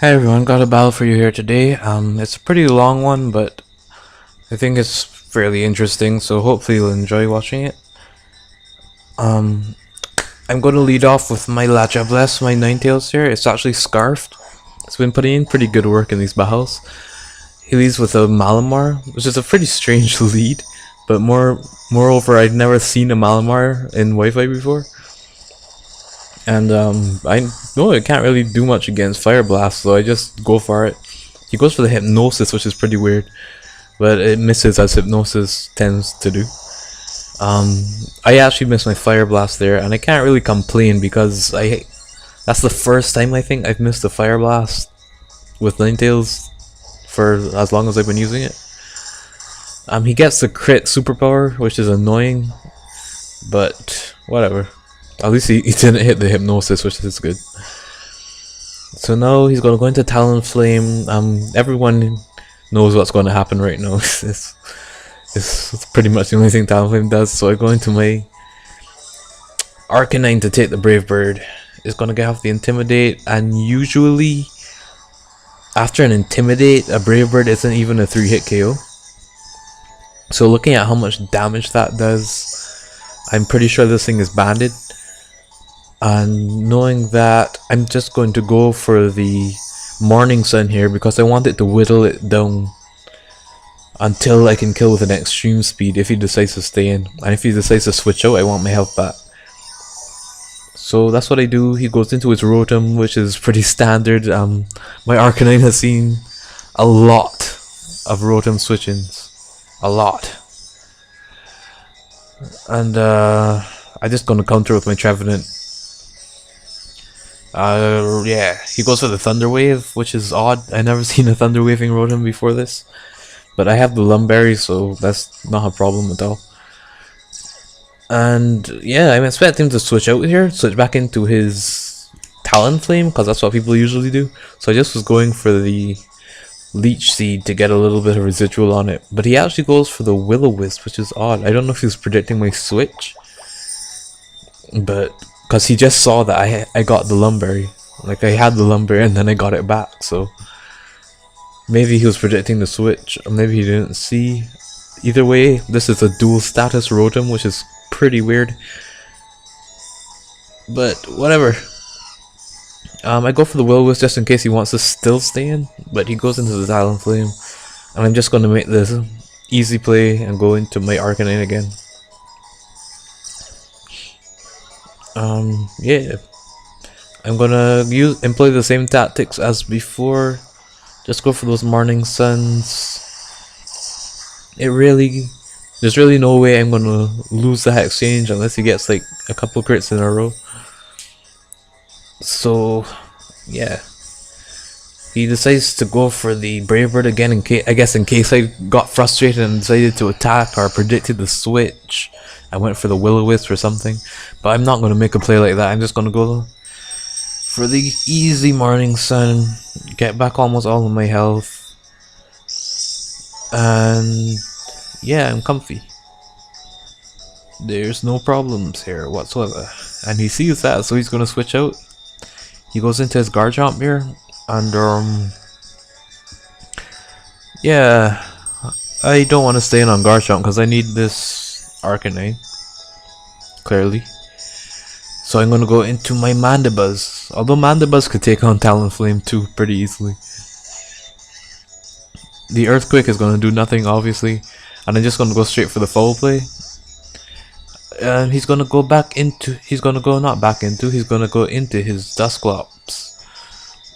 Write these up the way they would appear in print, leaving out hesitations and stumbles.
Hey everyone, got a battle for you here today. It's a pretty long one, but I think it's fairly interesting, so hopefully you'll enjoy watching it. Um, I'm going to lead off with my Lacha Bless, my Ninetales here. It's actually Scarfed. It's been putting in pretty good work in these battles. He leads with a Malamar, which is a pretty strange lead, but moreover, I'd never seen a Malamar in Wi-Fi before. And I know it can't really do much against Fire Blast, so I just go for it. He goes for the Hypnosis, which is pretty weird, but it misses as Hypnosis tends to do. I actually missed my Fire Blast there, and I can't really complain because that's the first time I think I've missed a Fire Blast with Ninetales for as long as I've been using it. He gets the crit superpower, which is annoying, but whatever. At least he didn't hit the Hypnosis, which is good. So now he's gonna go into Talonflame. Everyone knows what's gonna happen right now. it's pretty much the only thing Talonflame does. So I go into my Arcanine to take the Brave Bird. It's gonna get off the Intimidate, and usually after an Intimidate, a Brave Bird isn't even a 3-hit KO. So looking at how much damage that does, I'm pretty sure this thing is banded. And knowing that, I'm just going to go for the Morning Sun here because I want it to whittle it down until I can kill with an extreme speed if he decides to stay in. And if he decides to switch out, I want my health back. So that's what I do. He goes into his Rotom, which is pretty standard. My Arcanine has seen a lot of Rotom switch-ins. A lot. And I'm just gonna counter with my Trevenant. Yeah, he goes for the Thunder Wave, which is odd. I never seen a Thunder Waving Rotom before this, but I have the Lumberry, so that's not a problem at all. And yeah, I'm expecting him to switch out here, switch back into his Talonflame, because that's what people usually do. So I just was going for the Leech Seed to get a little bit of residual on it, but he actually goes for the Will-O-Wisp, which is odd. I don't know if he was predicting my switch, but because he just saw that I got the Lumberry. Like, I had the Lumberry and then I got it back, so maybe he was predicting the switch, or maybe he didn't see. Either way, this is a dual status Rotom, which is pretty weird. But whatever. I go for the Will-O-Wisp just in case he wants to still stay in, but he goes into the Talonflame, and I'm just going to make this easy play and go into my Arcanine again. Yeah, I'm gonna employ the same tactics as before. Just go for those Morning Suns. There's really no way I'm gonna lose that exchange unless he gets like a couple crits in a row. So yeah, he decides to go for the Brave Bird again in case I got frustrated and decided to attack or predicted the switch. I went for the Will-O-Wisp or something, but I'm not going to make a play like that. I'm just going to go for the easy Morning Sun, get back almost all of my health, and yeah, I'm comfy. There's no problems here whatsoever. And he sees that, so he's going to switch out. He goes into his Garchomp here, and yeah, I don't want to stay in on Garchomp because I need this Arcanine, clearly. So I'm gonna go into my Mandibuzz, although Mandibuzz could take on Talonflame too pretty easily. The Earthquake is gonna do nothing, obviously, and I'm just gonna go straight for the foul play. And he's gonna go into his Dusclops,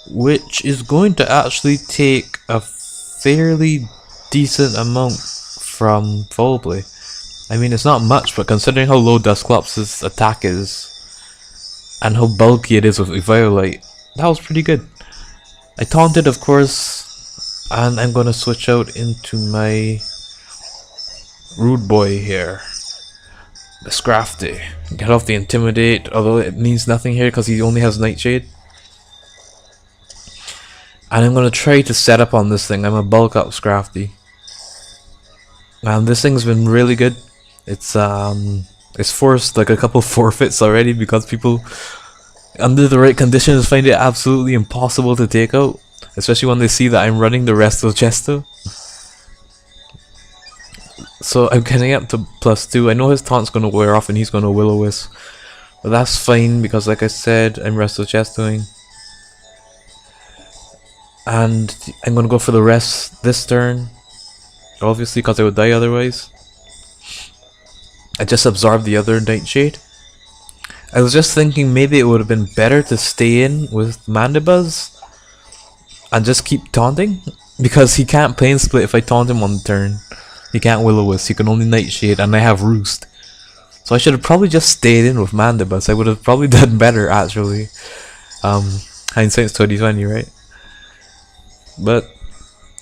which is going to actually take a fairly decent amount from foul play. I mean, it's not much, but considering how low Dusclops' attack is and how bulky it is with Eviolite, that was pretty good. I taunted, of course, and I'm gonna switch out into my Rude Boy here, the Scrafty. Get off the Intimidate, although it means nothing here because he only has Nightshade. And I'm gonna try to set up on this thing. I'm a bulk up Scrafty. And this thing's been really good. It's forced like a couple forfeits already because people under the right conditions find it absolutely impossible to take out. especially when they see that I'm running the rest of Chesto. So I'm getting up to +2. I know his taunt's gonna wear off and he's gonna Will-O-Wisp, but that's fine because, like I said, I'm resto chestoing. And I'm gonna go for the rest this turn, obviously, because I would die otherwise. I just absorbed the other Nightshade. I was just thinking maybe it would have been better to stay in with Mandibuzz and just keep taunting, because he can't plane split if I taunt him on the turn. He can't Will-O-Wisp, he can only Nightshade, and I have Roost. So I should have probably just stayed in with Mandibuzz. I would have probably done better, actually. Hindsight's 2020, right? But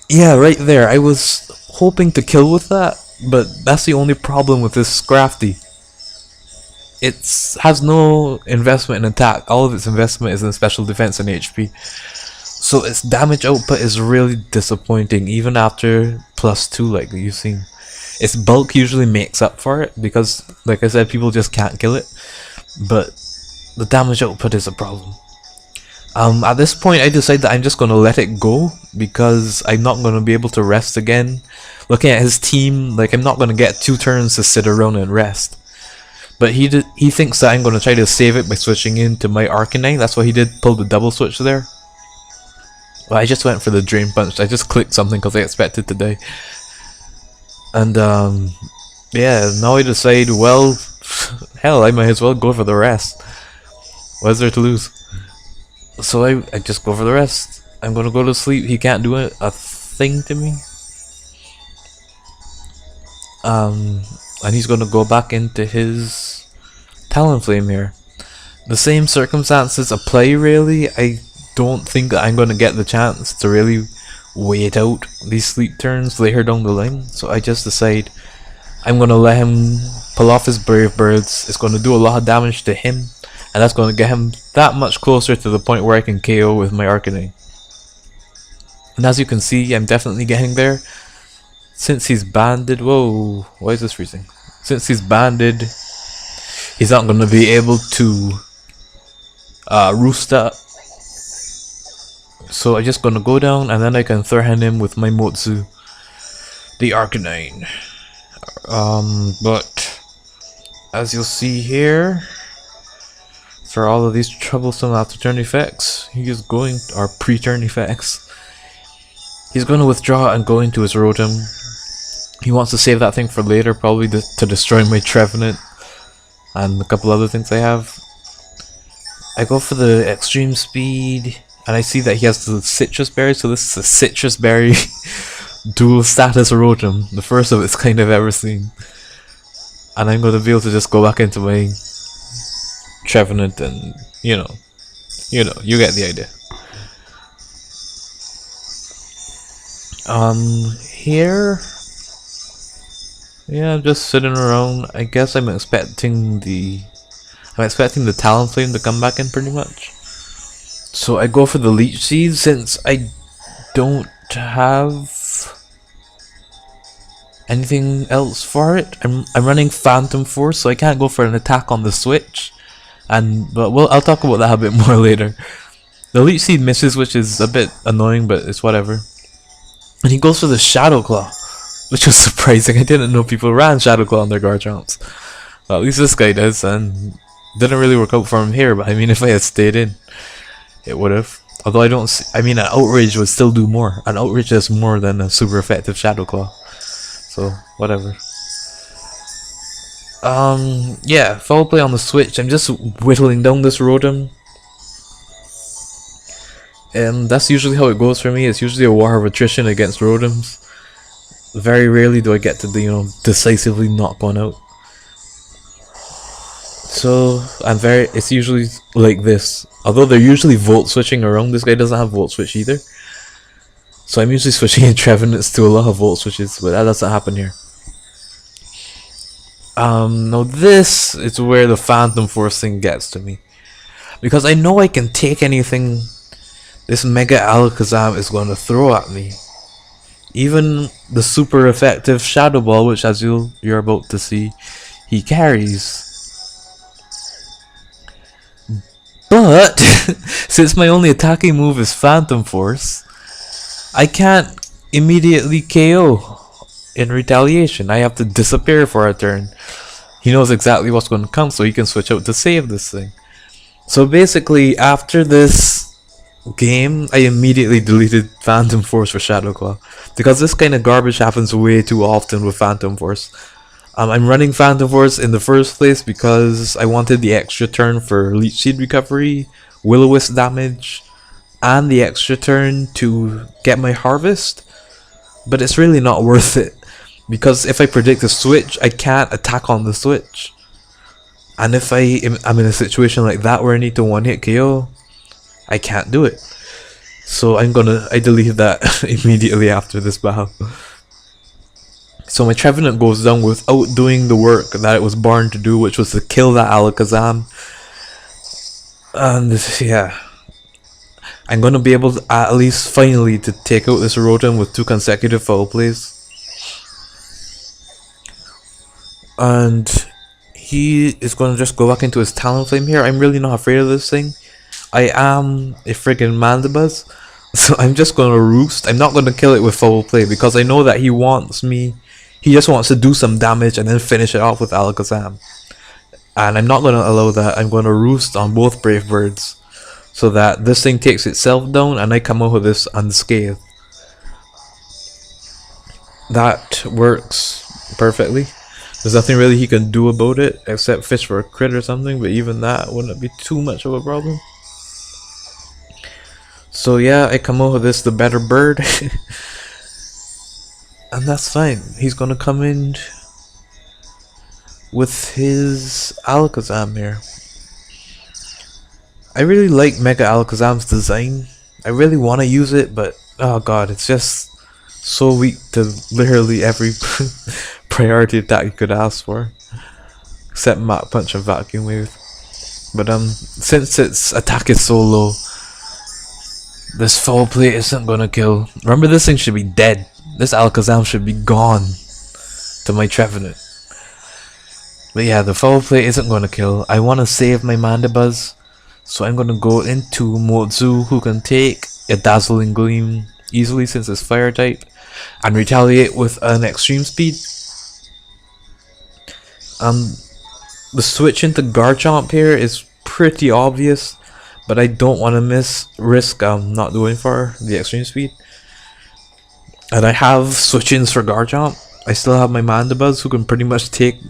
yeah, right there, I was hoping to kill with that, but that's the only problem with this Scrafty. It has no investment in attack. All of its investment is in special defense and HP. So its damage output is really disappointing, even after +2 like you've seen. Its bulk usually makes up for it, because, like I said, people just can't kill it. But the damage output is a problem. At this point I decide that I'm just going to let it go, because I'm not going to be able to rest again. Looking at his team, like, I'm not going to get 2 turns to sit around and rest. But he thinks that I'm going to try to save it by switching into my Arcanine. That's why he did pull the double switch there. Well, I just went for the Drain Punch. I just clicked something because I expected to die. And yeah, now I decide, well, hell, I might as well go for the rest. What is there to lose? So I just go for the rest. I'm gonna go to sleep. He can't do a thing to me. And he's gonna go back into his Talonflame here. The same circumstances apply, really. I don't think that I'm gonna get the chance to really wait out these sleep turns later down the line. So I just decide I'm gonna let him pull off his Brave Birds. It's gonna do a lot of damage to him, and that's going to get him that much closer to the point where I can KO with my Arcanine. And as you can see, I'm definitely getting there. Since he's banded, whoa, why is this freezing? Since he's banded, he's not going to be able to roost up. So I'm just going to go down, and then I can threaten him with my Motsu, the Arcanine. But as you'll see here, for all of these troublesome after turn effects, he is going, or pre-turn effects, he's going to withdraw and go into his Rotom. He wants to save that thing for later, probably to destroy my Trevenant and a couple other things I have. I go for the extreme speed, and I see that he has the Citrus Berry, so this is a Citrus Berry dual status Rotom, the first of its kind I've ever seen. And I'm going to be able to just go back into my Trevenant, and you get the idea. Here, yeah, I'm just sitting around. I guess I'm expecting the Talonflame to come back in pretty much. So I go for the Leech Seed since I don't have anything else for it. I'm running Phantom Force, so I can't go for an attack on the switch. But I'll talk about that a bit more later. The Leech Seed misses, which is a bit annoying, but it's whatever. And he goes for the Shadow Claw, which was surprising. I didn't know people ran Shadow Claw on their Garchomps. Well, at least this guy does, and didn't really work out for him here. But I mean, if I had stayed in, it would have. Although I don't see, I mean, an Outrage would still do more. An Outrage does more than a super effective Shadow Claw. So whatever. Yeah, foul play on the switch. I'm just whittling down this Rotom. And that's usually how it goes for me. It's usually a war of attrition against Rotoms. Very rarely do I get to, decisively knock one out. So, it's usually like this. Although they're usually Volt Switching around, this guy doesn't have Volt Switch either. So I'm usually switching in Trevenants to a lot of Volt Switches, but that doesn't happen here. Now this is where the Phantom Force thing gets to me. Because I know I can take anything this Mega Alakazam is going to throw at me. Even the super effective Shadow Ball, which as you're about to see, he carries. But since my only attacking move is Phantom Force, I can't immediately KO in retaliation. I have to disappear for a turn. He knows exactly what's going to come, so he can switch out to save this thing. So basically, after this game, I immediately deleted Phantom Force for Shadowclaw because this kind of garbage happens way too often with Phantom Force. I'm running Phantom Force in the first place because I wanted the extra turn for Leech Seed recovery, Will-O-Wisp damage, and the extra turn to get my harvest. But it's really not worth it because if I predict a switch, I can't attack on the switch. And if I'm in a situation like that where I need to one-hit KO, I can't do it. So I delete that immediately after this battle. So my Trevenant goes down without doing the work that it was born to do, which was to kill that Alakazam. And yeah, I'm gonna be able to at least finally to take out this Rotom with 2 consecutive foul plays. And he is gonna just go back into his Talonflame here. I'm really not afraid of this thing. I am a friggin' Mandibuzz, so I'm just gonna roost. I'm not gonna kill it with foul play because I know that he just wants to do some damage and then finish it off with Alakazam. And I'm not gonna allow that. I'm gonna roost on both Brave Birds so that this thing takes itself down and I come out with this unscathed. That works perfectly. There's nothing really he can do about it except fish for a crit or something, but even that wouldn't be too much of a problem. So yeah, I come out with this, the better bird. And that's fine. He's gonna come in with his Alakazam here. I really like Mega Alakazam's design. I really want to use it, but oh god, it's just so weak to literally every priority attack you could ask for, except Mach Punch and Vacuum Wave. But since its attack is so low, this foul play isn't gonna kill. Remember, this thing should be dead. This Alakazam should be gone to my Trevenant. But yeah, the foul play isn't gonna kill. I want to save my Mandibuzz, so I'm gonna go into Mozu, who can take a Dazzling Gleam easily since it's fire type, and retaliate with an extreme speed. The switch into Garchomp here is pretty obvious, but I don't want to risk not doing for the extreme speed. And I have switch-ins for Garchomp. I still have my Mandibuzz, who can pretty much take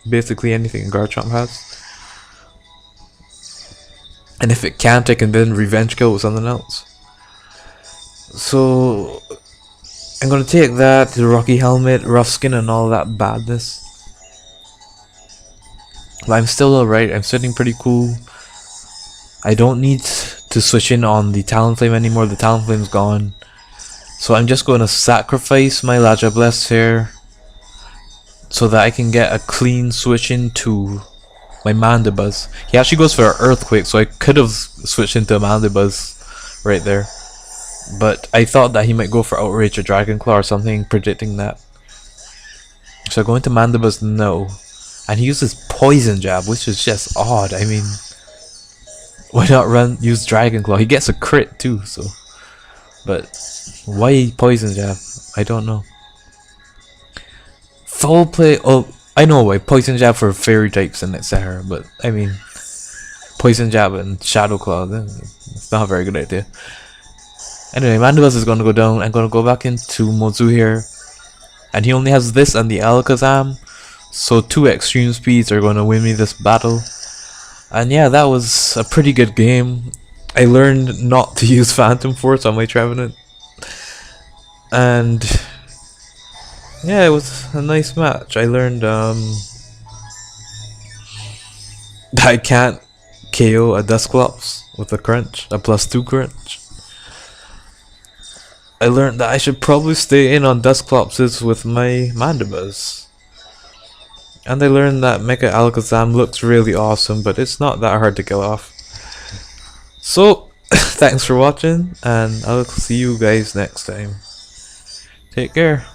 basically anything Garchomp has. And if it can't, I can then revenge kill with something else. So I'm gonna take that, the Rocky Helmet, Rough Skin, and all that badness. But I'm still alright. I'm sitting pretty cool. I don't need to switch in on the Talonflame anymore. The Talonflame's gone. So I'm just going to sacrifice my Lajablests here so that I can get a clean switch into my Mandibuzz. He actually goes for an Earthquake, so I could have switched into a Mandibuzz right there. But I thought that he might go for Outrage or Dragon Claw or something, predicting that. So I go into Mandibuzz now. And he uses Poison Jab, which is just odd. I mean, why not use Dragon Claw? He gets a crit too, so. But why Poison Jab? I don't know. Foul play. Oh, I know why. Poison Jab for Fairy types and etc. But I mean, Poison Jab and Shadow Claw. It's not a very good idea. Anyway, Mandibuzz is gonna go down. I'm gonna go back into Mozu here, and he only has this and the Alakazam. So 2 extreme speeds are going to win me this battle. And yeah, that was a pretty good game. I learned not to use Phantom Force on my Trevenant. And yeah, it was a nice match. I learned that I can't KO a Dusclops with a crunch, a +2 crunch. I learned that I should probably stay in on Dusclopses with my Mandibuzz. And I learned that Mega Alakazam looks really awesome, but it's not that hard to kill off. So, thanks for watching, and I'll see you guys next time. Take care.